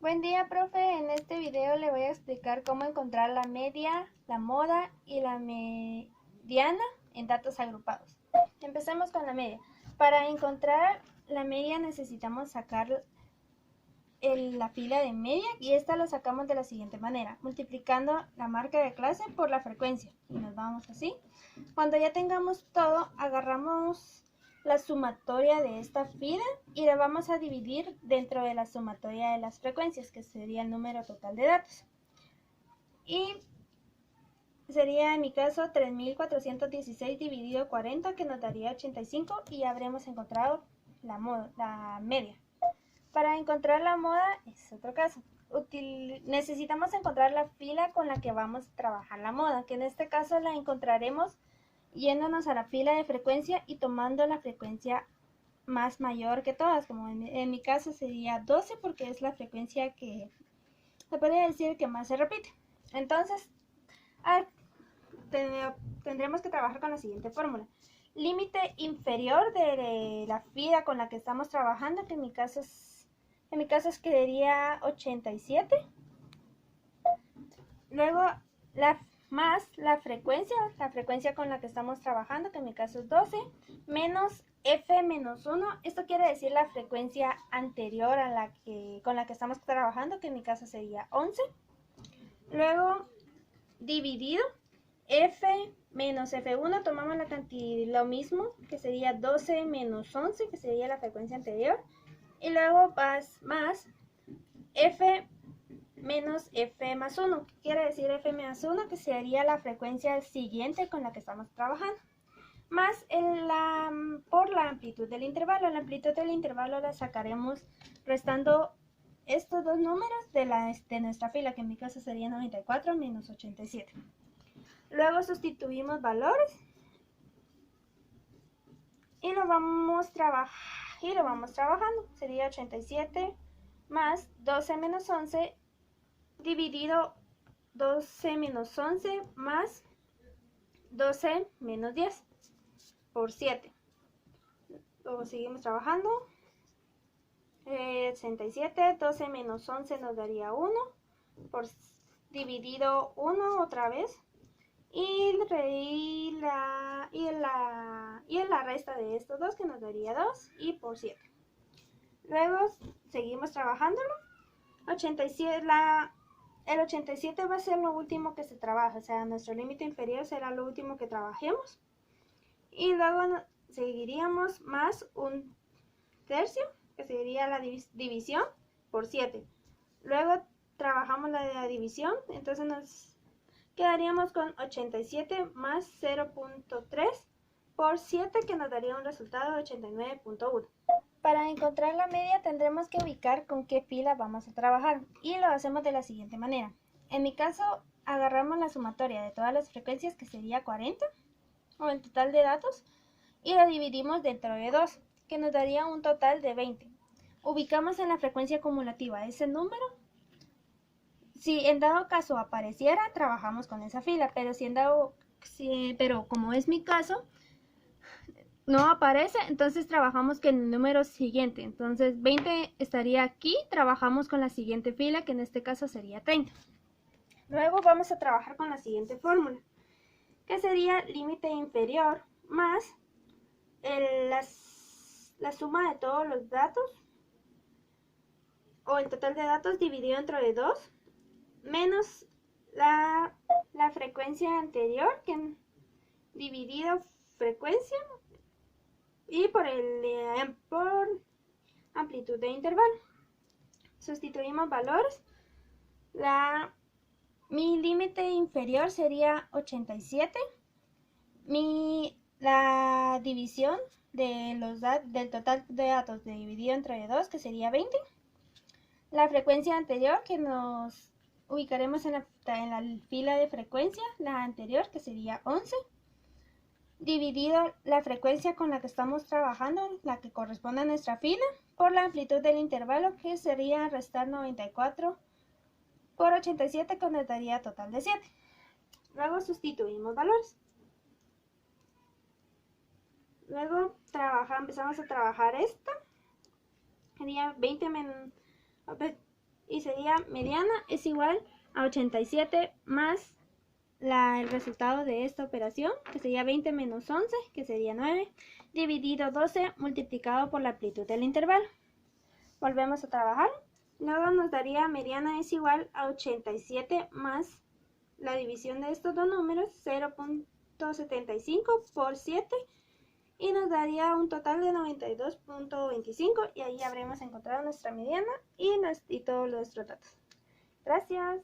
Buen día, profe. En este video le voy a explicar cómo encontrar la media, la moda y la mediana en datos agrupados. Empecemos con la media. Para encontrar la media necesitamos sacar la fila de media y esta lo sacamos de la siguiente manera, multiplicando la marca de clase por la frecuencia. Y nos vamos así. Cuando ya tengamos todo, agarramos la sumatoria de esta fila y la vamos a dividir dentro de la sumatoria de las frecuencias, que sería el número total de datos. Y sería en mi caso 3416 dividido 40, que nos daría 85, y ya habremos encontrado la media. Para encontrar la moda es otro caso. Necesitamos encontrar la fila con la que vamos a trabajar la moda, que en este caso la encontraremos yéndonos a la fila de frecuencia y tomando la frecuencia más mayor que todas, como en mi caso sería 12, porque es la frecuencia que se podría decir que más se repite. Entonces tendremos que trabajar con la siguiente fórmula. Límite inferior de la fila con la que estamos trabajando, que en mi caso quedaría 87. Luego la frecuencia con la que estamos trabajando, que en mi caso es 12, menos f menos 1. Esto quiere decir la frecuencia anterior a con la que estamos trabajando, que en mi caso sería 11. Luego dividido f menos f1, tomamos la cantidad, lo mismo, que sería 12 menos 11, que sería la frecuencia anterior. Y luego más f menos f más 1. ¿Qué quiere decir f más 1? Que sería la frecuencia siguiente con la que estamos trabajando. Más por la amplitud del intervalo. La amplitud del intervalo la sacaremos restando estos dos números de nuestra fila, que en mi caso sería 94 menos 87. Luego sustituimos valores y lo vamos trabajando. Sería 87 más 12 menos 11 dividido 12 menos 11 más 12 menos 10 por 7. Luego seguimos trabajando. 67, 12 menos 11 nos daría 1, por dividido 1 otra vez. Y la resta de estos dos, que nos daría 2, y por 7. Luego seguimos trabajándolo. 87, el 87 va a ser lo último que se trabaja, o sea, nuestro límite inferior será lo último que trabajemos. Y luego seguiríamos más un tercio, que sería la división por 7. Luego trabajamos la división, entonces nos quedaríamos con 87 más 0.3 por 7, que nos daría un resultado de 89.1. Para encontrar la media tendremos que ubicar con qué fila vamos a trabajar, y lo hacemos de la siguiente manera. En mi caso, agarramos la sumatoria de todas las frecuencias, que sería 40, o el total de datos, y lo dividimos dentro de 2, que nos daría un total de 20. Ubicamos en la frecuencia acumulativa ese número. Si en dado caso apareciera, trabajamos con esa fila, pero como es mi caso, no aparece, entonces trabajamos con el número siguiente. Entonces 20 estaría aquí, trabajamos con la siguiente fila, que en este caso sería 30. Luego vamos a trabajar con la siguiente fórmula, que sería límite inferior más la suma de todos los datos, o el total de datos dividido entre 2, menos la frecuencia anterior, que dividido frecuencia, y por amplitud de intervalo. Sustituimos valores. Mi límite inferior sería 87. La división del total de datos dividido entre 2, que sería 20. La frecuencia anterior, que nos ubicaremos en la fila de frecuencia, la anterior, que sería 11. Dividido la frecuencia con la que estamos trabajando, la que corresponde a nuestra fila, por la amplitud del intervalo, que sería restar 94 por 87, que nos daría total de 7. Luego sustituimos valores. Luego empezamos a trabajar esta. Sería 20 menos... Y y sería mediana es igual a 87 más el resultado de esta operación, que sería 20 menos 11, que sería 9, dividido 12 multiplicado por la amplitud del intervalo. Volvemos a trabajar. Luego nos daría mediana es igual a 87 más la división de estos dos números, 0.75 por 7, y nos daría un total de 92.25, y ahí habremos encontrado nuestra mediana y todos nuestros datos. Gracias.